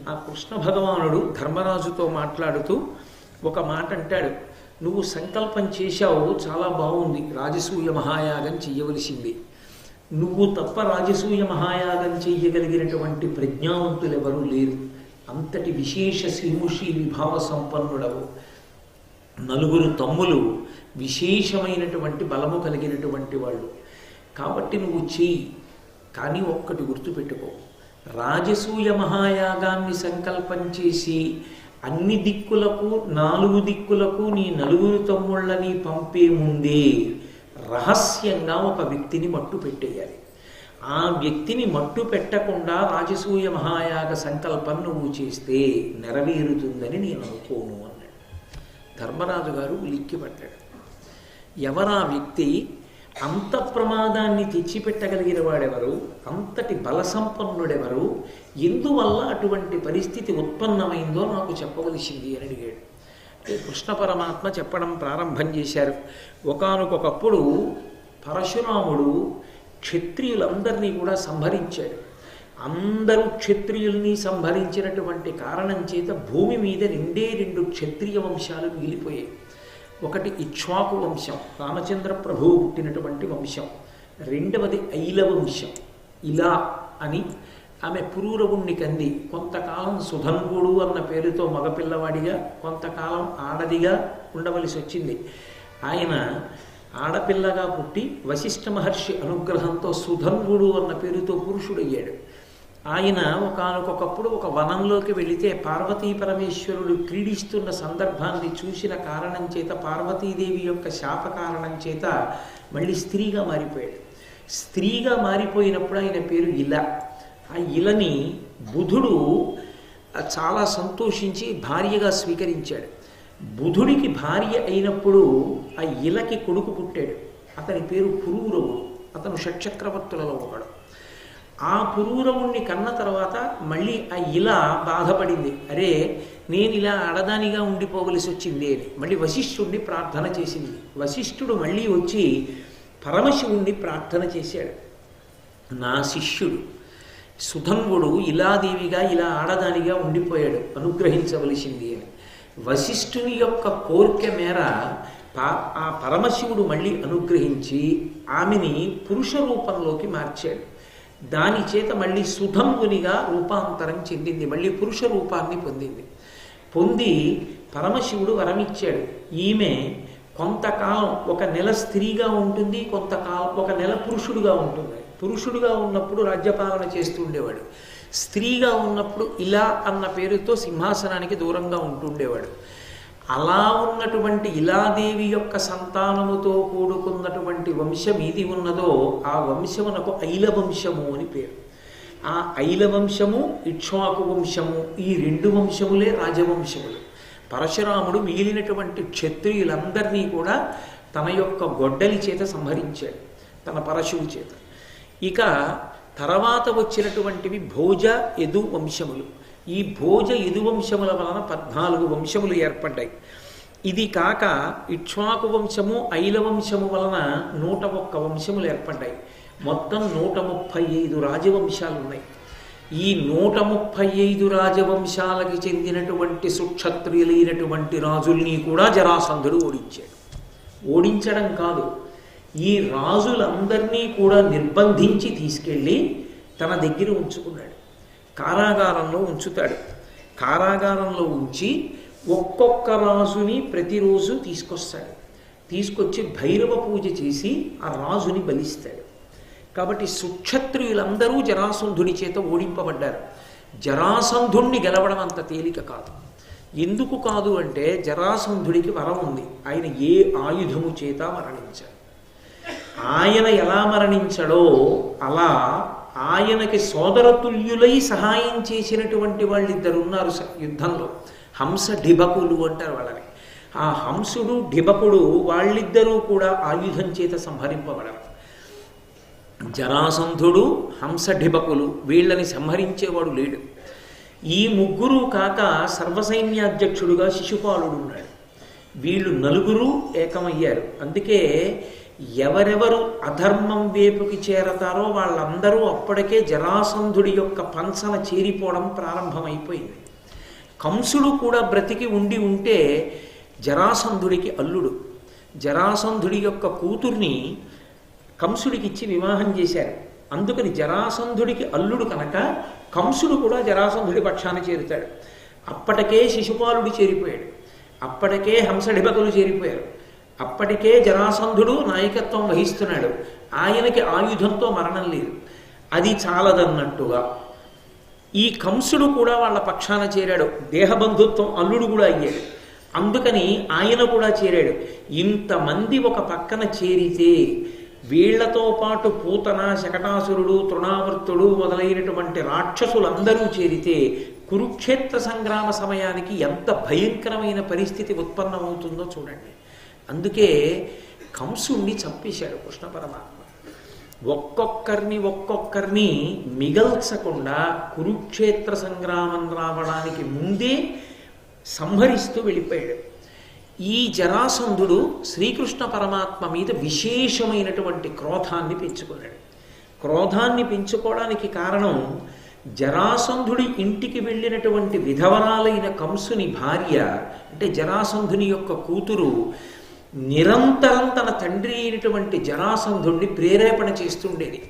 ఆ కృష్ణ భగవానుడు ధర్మరాజుతో మాట్లాడుతూ ఒక మాట అంటాడు. నువ్వు సంకల్పం చేశావు, చాలా బాగుంది, రాజసూయ మహాయాగం చెయ్యవలసింది. నువ్వు తప్ప రాజసూయ మహాయాగం చెయ్యగలిగినటువంటి ప్రజ్ఞావంతులు ఎవరూ లేరు. అంతటి విశేష శ్రీముషి విభావ సంపన్నుడవు. నలుగురు తమ్ములు విశేషమైనటువంటి బలము కలిగినటువంటి వాళ్ళు. కాబట్టి నువ్వు చెయ్యి. కానీ ఒక్కటి గుర్తుపెట్టుకో, రాజసూయ మహాయాగాన్ని సంకల్పం చేసి అన్ని దిక్కులకు 4 దిక్కులకు నీ నలుగురు తమ్ముళ్ళని పంపే ముందే రహస్యంగా ఒక వ్యక్తిని మట్టు పెట్టేయాలి. ఆ వ్యక్తిని మట్టు పెట్టకుండా రాజసూయ మహాయాగ సంకల్పం నువ్వు చేస్తే నెరవేరుతుందని నేను అనుకోను అన్నాడు. ధర్మరాజు గారు ఉలిక్కిపడ్డాడు. ఎవరా వ్యక్తి? అంత ప్రమాదాన్ని తెచ్చిపెట్టగలిగిన వాడెవరు? అంతటి బలసంపన్నుడెవరు? ఎందువల్ల అటువంటి పరిస్థితి ఉత్పన్నమైందో నాకు చెప్పవలసింది అని అడిగాడు. కృష్ణ పరమాత్మ చెప్పడం ప్రారంభం చేశారు. ఒకానొకప్పుడు పరశురాముడు క్షత్రియులందరినీ కూడా సంహరించాడు. అందరూ క్షత్రియుల్ని సంహరించినటువంటి కారణం చేత భూమి మీద 2 క్షత్రియ వంశాలు మిగిలిపోయాయి. ఒకటి ఇక్ష్వాకు వంశం, రామచంద్ర ప్రభువు పుట్టినటువంటి వంశం. రెండవది ఐల వంశం. ఇలా అని ఆమె పురూరవుణ్ణి కంది. కొంతకాలం సుధన్వుడు అన్న పేరుతో మగపిల్లవాడిగా, కొంతకాలం ఆడదిగా ఉండవలసి వచ్చింది. ఆయన ఆడపిల్లగా పుట్టి వశిష్ఠ మహర్షి అనుగ్రహంతో సుధన్వుడు అన్న పేరుతో పురుషుడయ్యాడు. ఆయన ఒకానొకప్పుడు ఒక వనంలోకి వెళితే పార్వతీ పరమేశ్వరుడు క్రీడిస్తున్న సందర్భాన్ని చూసిన కారణం చేత, పార్వతీదేవి యొక్క శాప కారణం చేత మళ్ళీ స్త్రీగా మారిపోయాడు. స్త్రీగా మారిపోయినప్పుడు ఆయన పేరు ఇల. ఆ ఇలని బుధుడు చాలా సంతోషించి భార్యగా స్వీకరించాడు. బుధుడికి భార్య అయినప్పుడు ఆ ఇలకి కొడుకు పుట్టాడు. అతని పేరు పురూరవుడు. అతను షట్చక్రవర్తులలో ఒకడు. ఆ పురూరవుణ్ణి కన్న తర్వాత మళ్ళీ ఆ ఇలా బాధపడింది. అరే, నేను ఇలా ఆడదానిగా ఉండిపోవలసి వచ్చింది అని మళ్ళీ వశిష్ఠుడిని ప్రార్థన చేసింది. వశిష్ఠుడు మళ్ళీ వచ్చి పరమశివుణ్ణి ప్రార్థన చేశాడు. నా శిష్యుడు సుధన్వుడు ఇలాదేవిగా ఇలా ఆడదానిగా ఉండిపోయాడు, అనుగ్రహించవలసింది అని. వశిష్ఠుని యొక్క కోరిక మేర ఆ పరమశివుడు మళ్ళీ అనుగ్రహించి ఆమెని పురుష రూపంలోకి మార్చాడు. దాని చేత మళ్ళీ సుధన్వునిగా రూపాంతరం చెందింది, మళ్ళీ పురుష రూపాన్ని పొందింది. పొంది పరమశివుడు వరమిచ్చాడు. ఈమె కొంతకాలం 1 నెల స్త్రీగా ఉంటుంది, కొంతకాలం 1 నెల పురుషుడుగా ఉంటుంది. పురుషుడుగా ఉన్నప్పుడు రాజ్యపాలన చేస్తూ ఉండేవాడు. స్త్రీగా ఉన్నప్పుడు ఇలా అన్న పేరుతో సింహాసనానికి దూరంగా ఉంటుండేవాడు. అలా ఉన్నటువంటి ఇలాదేవి యొక్క సంతానముతో కూడుకున్నటువంటి వంశం ఏది ఉన్నదో ఆ వంశమునకు ఐల వంశము అని పేరు. ఆ ఐల వంశము, ఇక్ష్వాకు వంశము, ఈ 2 వంశములే రాజవంశములు. పరశురాముడు మిగిలినటువంటి క్షత్రియులందరినీ కూడా తన యొక్క గొడ్డలి చేత సంహరించాడు, తన పరశువు చేత. ఇక తర్వాత వచ్చినటువంటివి భోజ, యదు వంశములు. ఈ భోజ, యదు వంశముల వలన 14 వంశములు ఏర్పడ్డాయి. ఇది కాక ఇక్ష్వాకు వంశము, ఐల వంశము వలన 101 వంశములు ఏర్పడ్డాయి. మొత్తం 135 రాజవంశాలు ఉన్నాయి. ఈ 135 రాజవంశాలకి చెందినటువంటి సుక్షత్రియులైనటువంటి రాజుల్ని కూడా జరాసంధుడు ఓడించాడు. ఓడించడం కాదు, ఈ రాజులందరినీ కూడా నిర్బంధించి తీసుకెళ్ళి తన దగ్గర ఉంచుకున్నాడు. కారాగారంలో ఉంచుతాడు. కారాగారంలో ఉంచి ఒక్కొక్క రాజుని ప్రతిరోజు తీసుకొస్తాడు. తీసుకొచ్చి భైరవ పూజ చేసి ఆ రాజుని బలిస్తాడు. కాబట్టి సుక్షత్రియులందరూ జరాసంధుడి చేత ఓడింపబడ్డారు. జరాసంధుణ్ణి గెలవడం అంత తేలిక కాదు. ఎందుకు కాదు అంటే జరాసంధుడికి వరం ఉంది. ఆయన ఏ ఆయుధము చేత మరణించాడు. ఆయన ఎలా మరణించడో అలా ఆయనకి సోదరతుల్యులై సహాయం చేసినటువంటి వాళ్ళిద్దరు ఉన్నారు యుద్ధంలో. హంస ఢిబకులు అంటారు వాళ్ళని. ఆ హంసుడు ఢిబకుడు వాళ్ళిద్దరూ కూడా ఆయుధం చేత సంహరింపబడరు. జరాసంధుడు, హంస ఢిబకులు, వీళ్ళని సంహరించేవాడు లేడు. ఈ ముగ్గురు కాక సర్వసైన్యాధ్యక్షుడుగా శిశుపాలుడు ఉన్నాడు. వీళ్ళు 4 ఏకమయ్యారు. అందుకే ఎవరెవరు అధర్మం వైపుకి చేరతారో వాళ్ళందరూ అప్పటికే జరాసంధుడి యొక్క పంచన చేరిపోవడం ప్రారంభమైపోయింది. కంసుడు కూడా బ్రతికి ఉంటే జరాసంధుడికి అల్లుడు. జరాసంధుడి యొక్క కూతుర్ని కంసుడికి ఇచ్చి వివాహం చేశారు. అందుకని జరాసంధుడికి అల్లుడు కనుక కంసుడు కూడా జరాసంధుడి పక్షాన చేరుతాడు. అప్పటికే శిశుపాలుడు చేరిపోయాడు, అప్పటికే హంసడిబకులు చేరిపోయారు, అప్పటికే జరాసంధుడు నాయకత్వం వహిస్తున్నాడు. ఆయనకి ఆయుధంతో మరణం లేదు. అది చాలదన్నట్టుగా ఈ కంసుడు కూడా వాళ్ళ పక్షాన చేరాడు. దేహబంధుత్వం అల్లుడు కూడా అయ్యాడు. అందుకని ఆయన కూడా చేరాడు. ఇంతమంది ఒక పక్కన చేరితే వీళ్లతో పాటు పూతన, శకటాసురుడు, తృణావర్తుడు మొదలైనటువంటి రాక్షసులందరూ చేరితే కురుక్షేత్ర సంగ్రామ సమయానికి ఎంత భయంకరమైన పరిస్థితి ఉత్పన్నమవుతుందో చూడండి. అందుకే కంసుణ్ణి చంపేశాడు కృష్ణ పరమాత్మ. ఒక్కొక్కరిని మిగల్చకుండా కురుక్షేత్ర సంగ్రామం రావడానికి ముందే సంహరిస్తూ వెళ్ళిపోయాడు. ఈ జరాసంధుడు శ్రీకృష్ణ పరమాత్మ మీద విశేషమైనటువంటి క్రోధాన్ని పెంచుకున్నాడు. క్రోధాన్ని పెంచుకోవడానికి కారణం జరాసంధుడి ఇంటికి వెళ్ళినటువంటి విధవరాలైన కంసుని భార్య, అంటే జరాసంధుని యొక్క కూతురు, నిరంతరం తన తండ్రి అయినటువంటి జరాసంధుడిని ప్రేరేపణ చేస్తుండేది.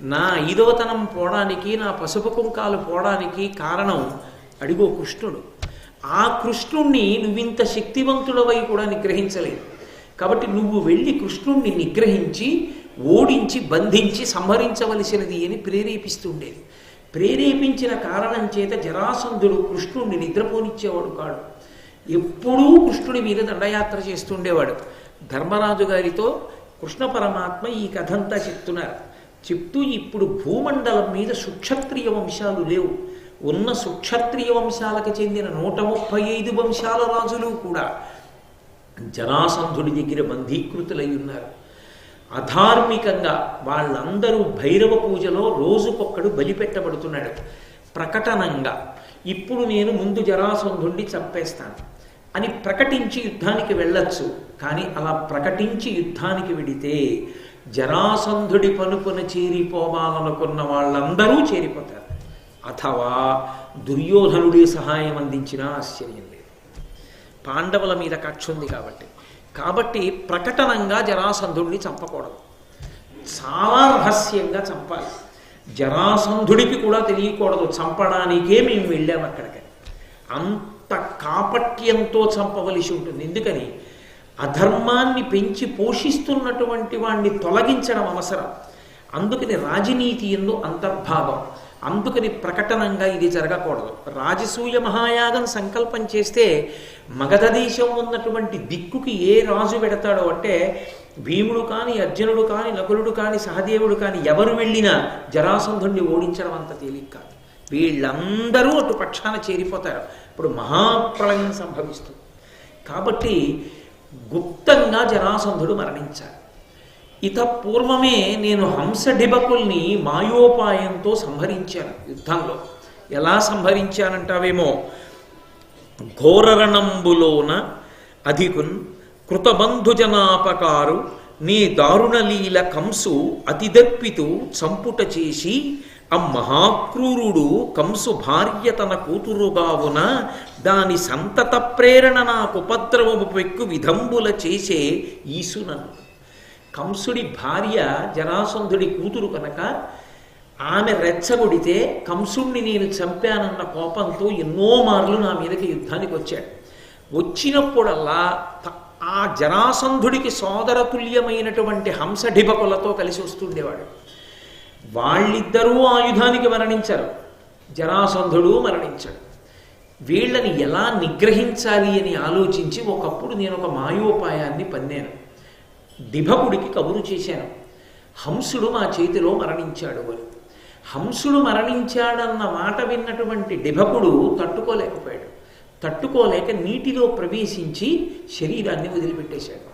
నా ఐదవతనం పోవడానికి, నా పసుపు కుంకాలు పోవడానికి కారణం అడిగో కృష్ణుడు. ఆ కృష్ణుణ్ణి నువ్వింత శక్తివంతుడవై కూడా నిగ్రహించలేదు. కాబట్టి నువ్వు వెళ్ళి కృష్ణుణ్ణి నిగ్రహించి, ఓడించి, బంధించి సంహరించవలసినది అని ప్రేరేపిస్తుండేది. ప్రేరేపించిన కారణం చేత జరాసంధుడు కృష్ణుణ్ణి నిద్రపోనిచ్చేవాడు కాడు. ఎప్పుడూ కృష్ణుడి మీద దండయాత్ర చేస్తుండేవాడు. ధర్మరాజు గారితో కృష్ణ పరమాత్మ ఈ కథంతా చెప్తున్నారు. చెప్తూ ఇప్పుడు భూమండలం మీద సుక్షత్రియ వంశాలు లేవు. ఉన్న సుక్షత్రియ వంశాలకు చెందిన 135 వంశాల రాజులు కూడా జరాసంధుడి దగ్గర బంధీకృతులై ఉన్నారు. అధార్మికంగా వాళ్ళందరూ భైరవ పూజలో రోజుకొక్కడు బలిపెట్టబడుతున్నాడు. ప్రకటనంగా ఇప్పుడు నేను ముందు జరాసంధుడిని చంపేస్తాను అని ప్రకటించి యుద్ధానికి వెళ్ళొచ్చు. కానీ అలా ప్రకటించి యుద్ధానికి వెడితే జరాసంధుడి పనుపున చేరిపోవాలనుకున్న వాళ్ళందరూ చేరిపోతారు. అథవా దుర్యోధనుడి సహాయం అందించినా ఆశ్చర్యం లేదు. పాండవుల మీద కక్ష ఉంది కాబట్టి ప్రకటనంగా జరాసంధుడిని చంపకూడదు. చాలా రహస్యంగా చంపాలి. జరాసంధుడికి కూడా తెలియకూడదు. చంపడానికే మేము వెళ్ళాము అక్కడికి. అంత కాపట్యంతో చంపవలసి ఉంటుంది. ఎందుకని అధర్మాన్ని పెంచి పోషిస్తున్నటువంటి వాణ్ణి తొలగించడం అవసరం. అందుకని రాజనీతి యందు అంతర్భాగం. అందుకని ప్రకటనంగా ఇది జరగకూడదు. రాజసూయ మహాయాగం సంకల్పం చేస్తే మగధ దేశం ఉన్నటువంటి దిక్కుకి ఏ రాజు పెడతాడో అంటే భీముడు కానీ, అర్జునుడు కానీ, నకులుడు కానీ, సహదేవుడు కానీ ఎవరు వెళ్ళినా జరాసంధుడిని ఓడించడం అంత తేలిక కాదు. వీళ్ళందరూ అటు పక్షాన చేరిపోతారు. ఇప్పుడు మహాప్రళయం సంభవిస్తుంది. కాబట్టి గుప్తంగా జరాసంధుడు మరణించాలి. ఇత పూర్వమే నేను హంసడిబకుల్ని మాయోపాయంతో సంహరించాను యుద్ధంలో. ఎలా సంహరించానంటావేమో, ఘోరరణంబులోన అధికున్ కృతబంధుజనాపకారు నీ దారుణలీల కంసు అతిదప్పితు చంపుట చేసి మహాక్రూరుడు కంసు భార్య తన కూతురుగావున దాని సంతత ప్రేరణ నాకు ఉపద్రవము పెక్కు విధంబుల చేసే ఈసునను. కంసుడి భార్య జరాసంధుడి కూతురు కనుక ఆమె రెచ్చగొడితే కంసుణ్ణి నేను చంపానన్న కోపంతో ఎన్నో మార్లు నా మీదకి యుద్ధానికి వచ్చాడు. వచ్చినప్పుడల్లా ఆ జరాసంధుడికి సోదరతుల్యమైనటువంటి హంసడిబకులతో కలిసి వస్తుండేవాడు. వాళ్ళిద్దరూ ఆయుధానికి మరణించారు, జరాసంధుడు మరణించాడు. వీళ్ళని ఎలా నిగ్రహించాలి అని ఆలోచించి ఒకప్పుడు నేను ఒక మాయోపాయాన్ని పన్నాను. డిభకుడికి కబురు చేశాను, హంసుడు మా చేతిలో మరణించాడు అని. హంసుడు మరణించాడన్న మాట విన్నటువంటి డిభకుడు తట్టుకోలేకపోయాడు. తట్టుకోలేక నీటిలో ప్రవేశించి శరీరాన్ని వదిలిపెట్టేశాడు.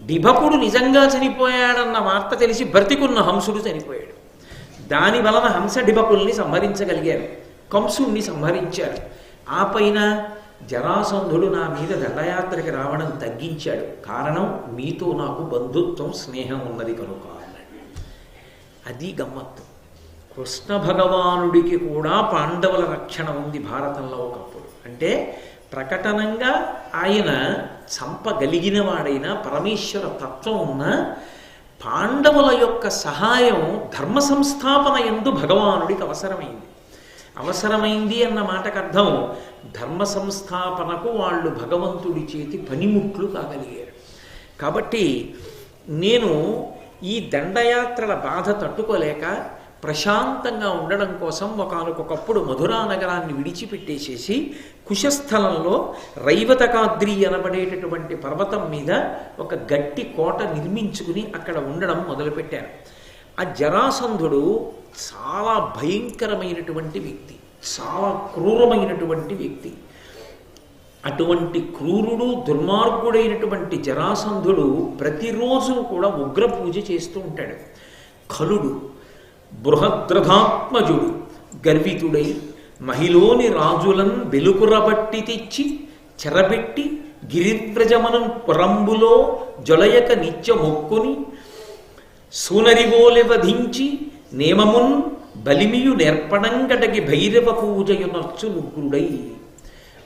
డిభకుడు నిజంగా చనిపోయాడన్న వార్త తెలిసి బ్రతికున్న హంసుడు చనిపోయాడు. దాని వలన హంస డిభకుల్ని సంహరించగలిగారు, కంసుణ్ణి సంహరించారు. ఆ పైన జరాసంధుడు నా మీద దండయాత్రకి రావడం తగ్గించాడు. కారణం మీతో నాకు బంధుత్వం స్నేహం ఉన్నది కనుక అన్నాడు. అది గమ్మత్తు. కృష్ణ భగవానుడికి కూడా పాండవుల రక్షణ ఉంది భారతంలో ఒకప్పుడు. అంటే ప్రకటనంగా ఆయన చంపగలిగిన వాడైన పరమేశ్వర తత్వం ఉన్న పాండవుల యొక్క సహాయం ధర్మ సంస్థాపన యందు భగవానుడికి అవసరమైంది అన్న మాటకు అర్థం ధర్మ సంస్థాపనకు వాళ్ళు భగవంతుడి చేతి పనిముట్లు కాగలిగారు. కాబట్టి నేను ఈ దండయాత్రల బాధ తట్టుకోలేక ప్రశాంతంగా ఉండడం కోసం ఒకానొకప్పుడు మధురా నగరాన్ని విడిచిపెట్టేసేసి కుశస్థలంలో రైవతకాద్రి అనబడేటటువంటి పర్వతం మీద ఒక గట్టి కోట నిర్మించుకుని అక్కడ ఉండడం మొదలుపెట్టారు. ఆ జరాసంధుడు చాలా భయంకరమైనటువంటి వ్యక్తి, చాలా క్రూరమైనటువంటి వ్యక్తి. అటువంటి క్రూరుడు దుర్మార్గుడైనటువంటి జరాసంధుడు ప్రతిరోజు కూడా ఉగ్ర పూజ చేస్తూ ఉంటాడు. ఖలుడు బృహద్రథాత్మజుడు గర్వితుడై మహిలోని రాజులను వెలుకురబట్టి తెచ్చి చెరబెట్టి గిరివ్రజమనం పురంబులో జొలయక నిత్య మొక్కుని సూనరివోలె వధించి నేమమున్ బలిమియు నేర్పడంగటకి భైరవ పూజయునర్చు నుగ్రుడై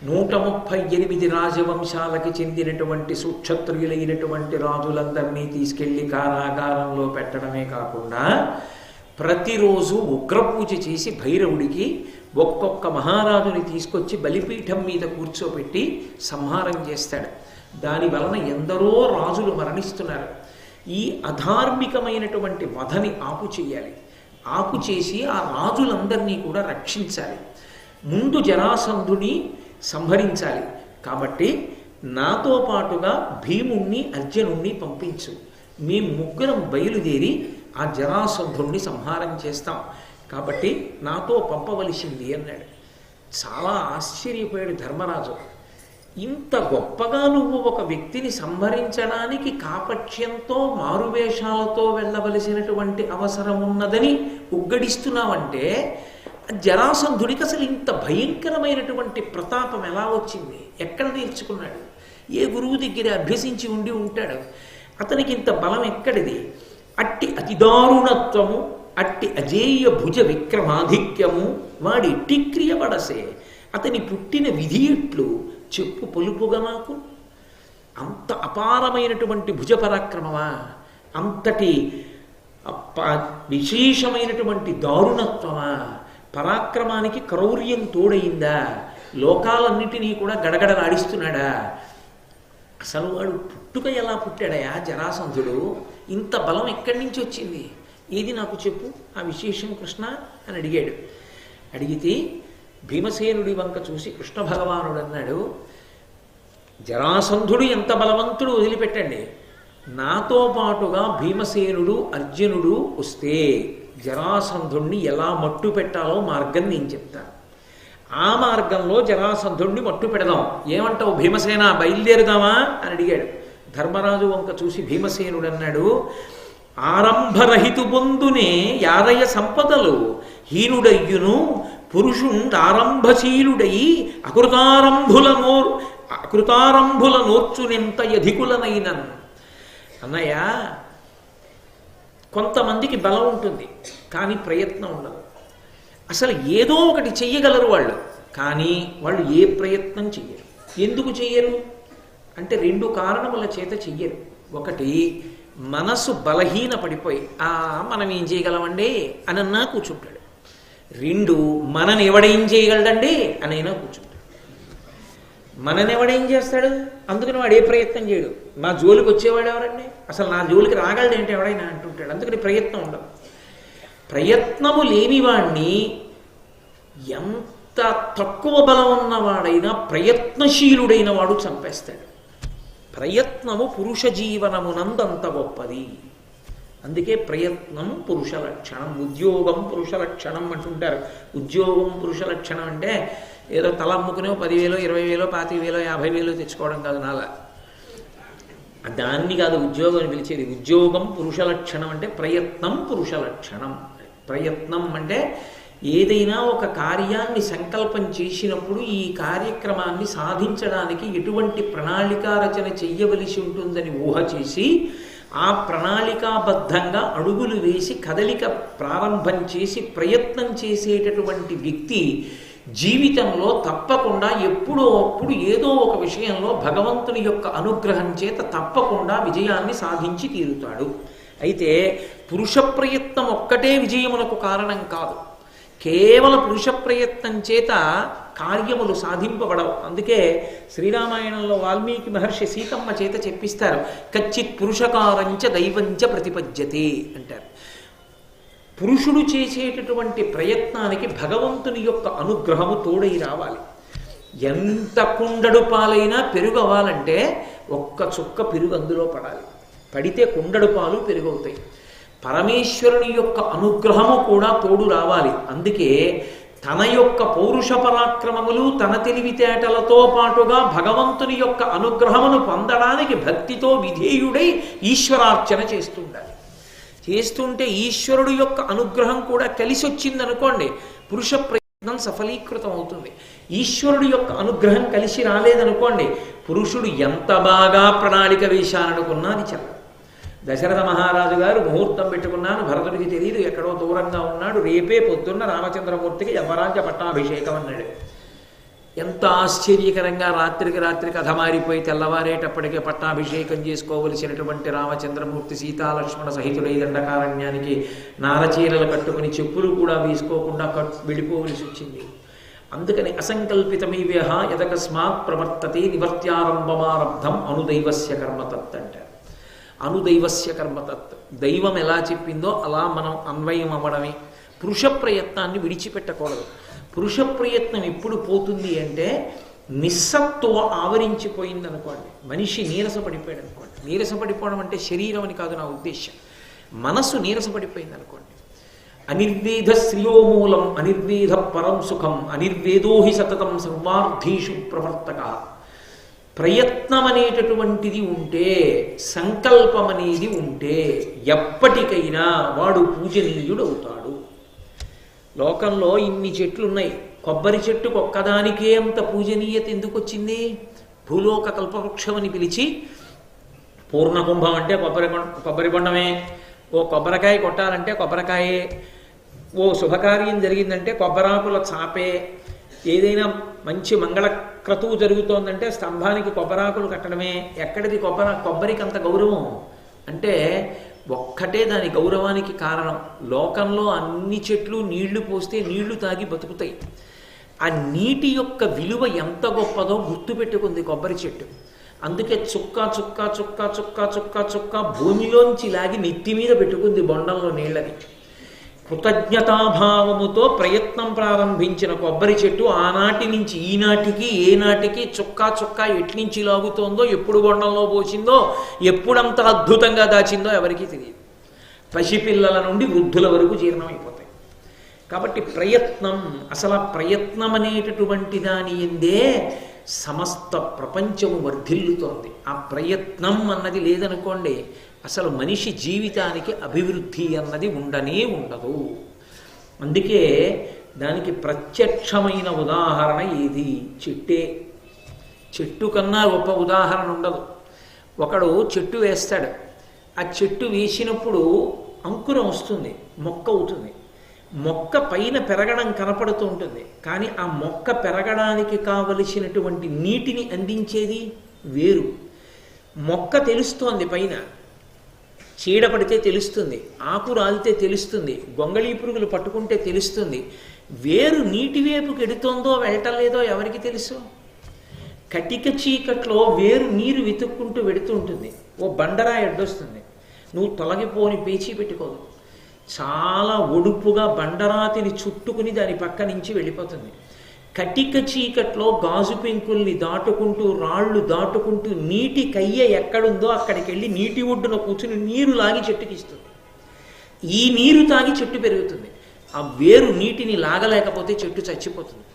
138 రాజవంశాలకి చెందినటువంటి సుక్షత్రియులైనటువంటి రాజులందరినీ తీసుకెళ్లి కారాగారంలో పెట్టడమే కాకుండా ప్రతిరోజు ఉగ్రపూజ చేసి భైరవుడికి ఒక్కొక్క మహారాజుని తీసుకొచ్చి బలిపీఠం మీద కూర్చోబెట్టి సంహారం చేస్తాడు. దాని వలన ఎందరో రాజులు మరణిస్తున్నారు. ఈ అధార్మికమైనటువంటి వధని ఆపు చేయాలి. ఆపు చేసి ఆ రాజులందరినీ కూడా రక్షించాలి. ముందు జరాసంధుని సంహరించాలి. కాబట్టి నాతో పాటుగా భీముణ్ణి అర్జునుణ్ణి పంపించు. మేము ముగ్గురం బయలుదేరి ఆ జరాసంధుణ్ణి సంహారం చేస్తాం. కాబట్టి నాతో పంపవలసింది అన్నాడు. చాలా ఆశ్చర్యపోయాడు ధర్మరాజు. ఇంత గొప్పగా నువ్వు ఒక వ్యక్తిని సంహరించడానికి కాపట్యంతో మారువేషాలతో వెళ్ళవలసినటువంటి అవసరం ఉన్నదని ఉగ్గడిస్తున్నావంటే జరాసంధుడికి అసలు ఇంత భయంకరమైనటువంటి ప్రతాపం ఎలా వచ్చింది? ఎక్కడ నేర్చుకున్నాడు? ఏ గురువు దగ్గర అభ్యసించి ఉండి ఉంటాడు? అతనికి ఇంత బలం ఎక్కడిది? అట్టి అతిదారుణత్వము, అట్టి అజేయ భుజ విక్రమాధిక్యము వాడి ఎట్టి క్రియపడసే. అతని పుట్టిన విధి ఎట్లు చెప్పు పొలుపుగా నాకు. అంత అపారమైనటువంటి భుజ పరాక్రమమా? అంతటి విశేషమైనటువంటి దారుణత్వమా? పరాక్రమానికి క్రౌర్యం తోడైందా? లోకాలన్నిటినీ కూడా గడగడలాడిస్తున్నాడా? అసలు వాడు పుట్టుక ఎలా పుట్టాడయా జరాసంధుడు? ఇంత బలం ఎక్కడి నుంచి వచ్చింది? ఏది నాకు చెప్పు ఆ విశేషం కృష్ణ అని అడిగాడు. అడిగితే భీమసేనుడి వంక చూసి కృష్ణ భగవానుడు అన్నాడు, జరాసంధుడు ఎంత బలవంతుడు వదిలిపెట్టండి. నాతో పాటుగా భీమసేనుడు అర్జునుడు వస్తే జరాసంధుణ్ణి ఎలా మట్టు పెట్టాలో మార్గం నేను చెప్తాను. ఆ మార్గంలో జరాసంధుణ్ణి మట్టు పెడదాం. ఏమంటావు భీమసేన, బయలుదేరుదామా అని అడిగాడు. ధర్మరాజు వంక చూసి భీమసేనుడు అన్నాడు, ఆరంభరహితు బొందునే యాదయ సంపదలు హీనుడయ్యును పురుషుండారంభశీలుడై అకృతారంభుల నోర్చునెంత యధికులనైనన్. అన్నయ్య, కొంతమందికి బలం ఉంటుంది కానీ ప్రయత్నం ఉండదు. అసలు ఏదో ఒకటి చెయ్యగలరు వాళ్ళు, కానీ వాళ్ళు ఏ ప్రయత్నం చెయ్యరు. ఎందుకు చెయ్యరు అంటే 2 కారణముల చేత చెయ్యరు. ఒకటి, మనసు బలహీన పడిపోయి మనం ఏం చేయగలమండి అనన్నా కూర్చుంటాడు. 2, మనని ఎవడేం చేయగలడండి అనైనా కూర్చుంటాడు. మననెవడేం చేస్తాడు? అందుకని వాడు ఏ ప్రయత్నం చేయడు. మా జోలికి వచ్చేవాడు ఎవరండి? అసలు నా జోలికి రాగలడేంటి ఎవడైనా అంటుంటాడు. అందుకని ప్రయత్నం ఉండదు. ప్రయత్నము లేనివాణ్ణి ఎంత తక్కువ బలం ఉన్నవాడైనా ప్రయత్నశీలుడైన వాడు చంపేస్తాడు. ప్రయత్నము పురుష జీవనమునందంత గొప్పది. అందుకే ప్రయత్నం పురుష లక్షణం, ఉద్యోగం పురుష లక్షణం అంటుంటారు. ఉద్యోగం పురుష లక్షణం అంటే ఏదో తల అమ్ముకునే 10,000, 20,000, 25,000, 50,000 తెచ్చుకోవడం కాదు. నాలా దాన్ని కాదు ఉద్యోగం అని పిలిచేది. ఉద్యోగం పురుష లక్షణం అంటే ప్రయత్నం పురుష లక్షణం. ప్రయత్నం అంటే ఏదైనా ఒక కార్యాన్ని సంకల్పం చేసినప్పుడు ఈ కార్యక్రమాన్ని సాధించడానికి ఎటువంటి ప్రణాళికా రచన చెయ్యవలసి ఉంటుందని ఊహ చేసి ఆ ప్రణాళికాబద్ధంగా అడుగులు వేసి కదలిక ప్రారంభం చేసి ప్రయత్నం చేసేటటువంటి వ్యక్తి జీవితంలో తప్పకుండా ఎప్పుడో అప్పుడు ఏదో ఒక విషయంలో భగవంతుని యొక్క అనుగ్రహం చేత తప్పకుండా విజయాన్ని సాధించి తీరుతాడు. అయితే పురుష ప్రయత్నం ఒక్కటే విజయమునకు కారణం కాదు. కేవల పురుష ప్రయత్నం చేత కార్యములు సాధింపబడవు. అందుకే శ్రీరామాయణంలో వాల్మీకి మహర్షి సీతమ్మ చేత చెప్పిస్తారు, కచ్చిత్ పురుషకారంచ దైవంచ ప్రతిపద్యతే అంటారు. పురుషుడు చేసేటటువంటి ప్రయత్నానికి భగవంతుని యొక్క అనుగ్రహము తోడై రావాలి. ఎంత కుండడు పాలైనా పెరుగు అవ్వాలంటే ఒక్క చుక్క పెరుగు అందులో పడాలి. పడితే కుండడు పాలు పెరుగవుతాయి. పరమేశ్వరుని యొక్క అనుగ్రహము కూడా తోడు రావాలి. అందుకే తన యొక్క పౌరుష పరాక్రమములు తన తెలివితేటలతో పాటుగా భగవంతుని యొక్క అనుగ్రహమును పొందడానికి భక్తితో విధేయుడై ఈశ్వరార్చన చేస్తుండాలి. చేస్తుంటే ఈశ్వరుడు యొక్క అనుగ్రహం కూడా కలిసి వచ్చిందనుకోండి, పురుష ప్రయత్నం సఫలీకృతం అవుతుంది. ఈశ్వరుడు యొక్క అనుగ్రహం కలిసి రాలేదనుకోండి, పురుషుడు ఎంత బాగా ప్రణాళిక వేశాననుకున్నా అది చెల్ల. దశరథ మహారాజు గారు ముహూర్తం పెట్టుకున్నాను, భరతుడికి తెలియదు, ఎక్కడో దూరంగా ఉన్నాడు, రేపే పొద్దున్న రామచంద్రమూర్తికి యమరాజ్య పట్టాభిషేకం అన్నాడు. ఎంత ఆశ్చర్యకరంగా రాత్రికి కథ మారిపోయి తెల్లవారేటప్పటికే పట్టాభిషేకం చేసుకోవలసినటువంటి రామచంద్రమూర్తి సీతాలక్ష్మణ సహితుడై దండకారణ్యానికి నారచీరలు కట్టుకుని చెప్పులు కూడా వేసుకోకుండా విడిపోవలసి వచ్చింది. అందుకని అసంకల్పితమీవ్యహ యదకస్మాత్ ప్రవర్తతే నివర్త్యారంభమారబ్ధం అనుదైవస్య కర్మతత్ అంటారు. అనుదైవస్య కర్మతత్, దైవం ఎలా చెప్పిందో అలా మనం అన్వయం అవ్వడమే. పురుష ప్రయత్నాన్ని విడిచిపెట్టకూడదు. పురుష ప్రయత్నం ఎప్పుడు పోతుంది అంటే నిస్సత్తువ ఆవరించిపోయింది అనుకోండి, మనిషి నీరసపడిపోయాడు అనుకోండి. నీరసపడిపోవడం అంటే శరీరం అని కాదు నా ఉద్దేశం, మనస్సు నీరసపడిపోయింది అనుకోండి. అనిర్వేద శ్రియోమూలం అనిర్వేద పరం సుఖం అనిర్వేదోహి సతతం సర్వార్థీషు ప్రవర్తక. ప్రయత్నం అనేటటువంటిది ఉంటే, సంకల్పం అనేది ఉంటే ఎప్పటికైనా వాడు పూజనీయుడు అవుతాడు. లోకంలో ఇన్ని చెట్లు ఉన్నాయి, కొబ్బరి చెట్టుకు ఒక్కదానికే అంత పూజనీయత ఎందుకు వచ్చింది? భూలోక కల్పవృక్షం అని పిలిచి, పూర్ణకుంభం అంటే కొబ్బరి బొండమే, ఓ కొబ్బరికాయ కొట్టాలంటే కొబ్బరికాయే, ఓ శుభకార్యం జరిగిందంటే కొబ్బరాకుల చాపే, ఏదైనా మంచి మంగళ క్రతువు జరుగుతోందంటే స్తంభానికి కొబ్బరాకులు కట్టడమే. ఎక్కడిది కొబ్బరికి అంత గౌరవం అంటే ఒక్కటే దాని గౌరవానికి కారణం. లోకంలో అన్ని చెట్లు నీళ్లు పోస్తే నీళ్లు తాగి బతుకుతాయి. ఆ నీటి యొక్క విలువ ఎంత గొప్పదో గుర్తుపెట్టుకుంది కొబ్బరి చెట్టు. అందుకే చుక్క చుక్క చుక్క చుక్క చుక్క చుక్క భూమిలోంచి లాగి నెత్తి మీద పెట్టుకుంది బొండంలో నీళ్ళని. కృతజ్ఞతాభావముతో ప్రయత్నం ప్రారంభించిన కొబ్బరి చెట్టు ఆనాటి నుంచి ఈనాటికి ఏనాటికి చుక్క చుక్క ఎట్నుంచి లాగుతోందో, ఎప్పుడు బొండంలో పోసిందో, ఎప్పుడంత అద్భుతంగా దాచిందో ఎవరికీ తెలియదు. పసిపిల్లల నుండి వృద్ధుల వరకు జీర్ణమైపోతాయి. కాబట్టి ప్రయత్నం, అసలు ప్రయత్నం అనేటటువంటి దాని ఎందే సమస్త ప్రపంచము వర్ధిల్లుతోంది. ఆ ప్రయత్నం అన్నది లేదనుకోండి, అసలు మనిషి జీవితానికి అభివృద్ధి అన్నది ఉండనే ఉండదు. అందుకే దానికి ప్రత్యక్షమైన ఉదాహరణ ఏది? చెట్టే. చెట్టు కన్నా గొప్ప ఉదాహరణ ఉండదు. ఒకడు చెట్టు వేస్తాడు, ఆ చెట్టు వేసినప్పుడు అంకురం వస్తుంది, మొక్క అవుతుంది. మొక్క పైన పెరగడం కనపడుతూ ఉంటుంది, కానీ ఆ మొక్క పెరగడానికి కావలసినటువంటి నీటిని అందించేది వేరు. మొక్క తెలుస్తోంది, పైన చీడ పడితే తెలుస్తుంది, ఆకు రాలితే తెలుస్తుంది, గొంగళీ పురుగులు పట్టుకుంటే తెలుస్తుంది. వేరు నీటి వైపుకి ఎడుతోందో వెళ్ళటలేదో ఎవరికి తెలుసు? కటిక చీకట్లో వేరు నీరు వెతుక్కుంటూ వెడుతుంటుంది. ఓ బండరా ఎడ్డొస్తుంది, నువ్వు తొలగిపోని పేచీ పెట్టుకోదు, చాలా ఒడుపుగా బండరాతిని చుట్టుకుని దాని పక్క నుంచి వెళ్ళిపోతుంది. కటిక చీకట్లో గాజు పెంకుల్ని దాటుకుంటూ, రాళ్ళు దాటుకుంటూ నీటి కయ్య ఎక్కడుందో అక్కడికి వెళ్ళి నీటి ఒడ్డున కూర్చుని నీరు లాగి చెట్టుకి ఇస్తుంది. ఈ నీరు తాగి చెట్టు పెరుగుతుంది. ఆ వేరు నీటిని లాగలేకపోతే చెట్టు చచ్చిపోతుంది.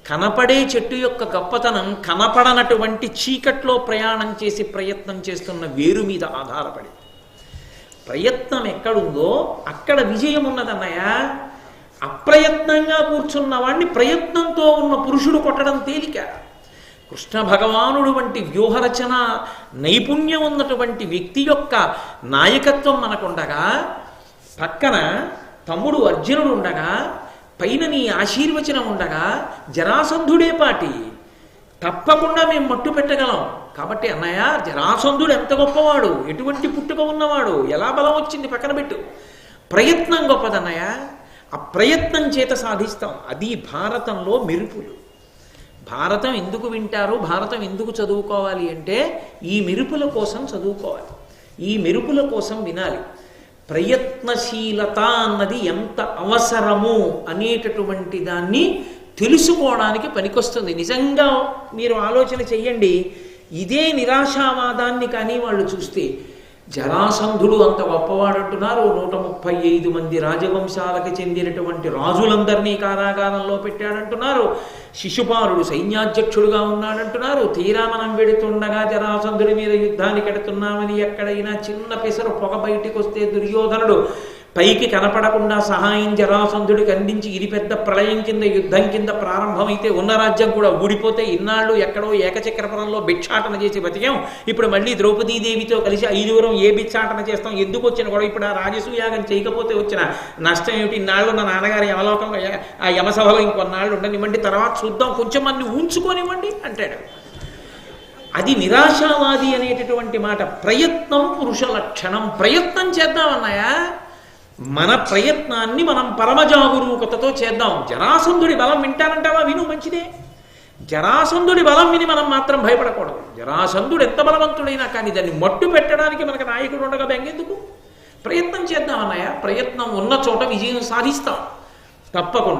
కనపడే చెట్టు యొక్క గొప్పతనం కనపడనటువంటి చీకట్లో ప్రయాణం చేసి ప్రయత్నం చేస్తున్న వేరు మీద ఆధారపడి. ప్రయత్నం ఎక్కడుందో అక్కడ విజయం ఉన్నదన్నయ్య. అప్రయత్నంగా కూర్చున్న వాణ్ణి ప్రయత్నంతో ఉన్న పురుషుడు కొట్టడం తేలిక. కృష్ణ భగవానుడు వంటి వ్యూహరచన నైపుణ్యం ఉన్నటువంటి వ్యక్తి యొక్క నాయకత్వం మనకుండగా, పక్కన తమ్ముడు అర్జునుడు ఉండగా, పైన నీ ఆశీర్వచనం ఉండగా, జరాసంధుడే పాటి తప్పకుండా మేము మట్టు పెట్టగలం. కాబట్టి అన్నయ్య, జరాసంధుడు ఎంత గొప్పవాడు, ఎటువంటి పుట్టుక ఉన్నవాడు, ఎలా బలం వచ్చింది పక్కన పెట్టు. ప్రయత్నం గొప్పదన్నయ్య, ఆ ప్రయత్నం చేత సాధిస్తాం. అది భారతంలో మెరుపులు. భారతం ఎందుకు వింటారు, భారతం ఎందుకు చదువుకోవాలి అంటే ఈ మెరుపుల కోసం చదువుకోవాలి, ఈ మెరుపుల కోసం వినాలి. ప్రయత్నశీలత అన్నది ఎంత అవసరము అనేటటువంటి దాన్ని తెలుసుకోవడానికి పనికొస్తుంది. నిజంగా మీరు ఆలోచన చెయ్యండి. ఇదే నిరాశావాదాన్ని కానీ వాళ్ళు చూస్తే, జరాసంధుడు అంత గొప్పవాడంటున్నారు, 135 మంది రాజవంశాలకు చెందినటువంటి రాజులందరినీ కారాగారంలో పెట్టాడంటున్నారు, శిశుపాలుడు సైన్యాధ్యక్షుడుగా ఉన్నాడంటున్నారు, తీరా మనం వెడుతుండగా జరాసంధుడి మీద యుద్ధానికి ఎడుతున్నామని ఎక్కడైనా చిన్న పెసరు పొగ బయటికి వస్తే దుర్యోధనుడు పైకి కనపడకుండా సహాయం జరాసంధుడికి అందించి ఇది పెద్ద ప్రళయం కింద, యుద్ధం కింద ప్రారంభమైతే ఉన్న రాజ్యం కూడా ఊడిపోతే, ఇన్నాళ్ళు ఎక్కడో ఏకచక్రపురంలో భిక్షాటన చేసి బతికాం, ఇప్పుడు మళ్ళీ ద్రౌపదీదేవితో కలిసి 5గురం ఏ భిక్షాటన చేస్తాం, ఎందుకు వచ్చిన కూడా ఇప్పుడు ఆ రాజసూయాగం చేయకపోతే వచ్చిన నష్టం ఏమిటి, ఇన్నాళ్ళు నా నాన్నగారి యమలోకంలో ఆ యమసభలో ఇంకొన్నాళ్ళు ఉండనివ్వండి, తర్వాత చూద్దాం, కొంచెం మంది ఉంచుకోనివ్వండి అంటాడు. అది నిరాశావాది అనేటటువంటి మాట. ప్రయత్నం పురుష లక్షణం. ప్రయత్నం చేద్దామన్నాయా, మన ప్రయత్నాన్ని మనం పరమజాగరూకతతో చేద్దాం. జరాసంధుడి బలం వింటానంటావా, విను, మంచిదే. జరాసంధుడి బలం విని మనం మాత్రం భయపడకూడదు. జరాసంధుడు ఎంత బలవంతుడైనా కానీ దాన్ని మట్టు పెట్టడానికి మనకు నాయకుడు ఉండగా బెంగెందుకు. ప్రయత్నం చేద్దామన్నాయా, ప్రయత్నం ఉన్న చోట విజయం సాధిస్తాం తప్పకుండా.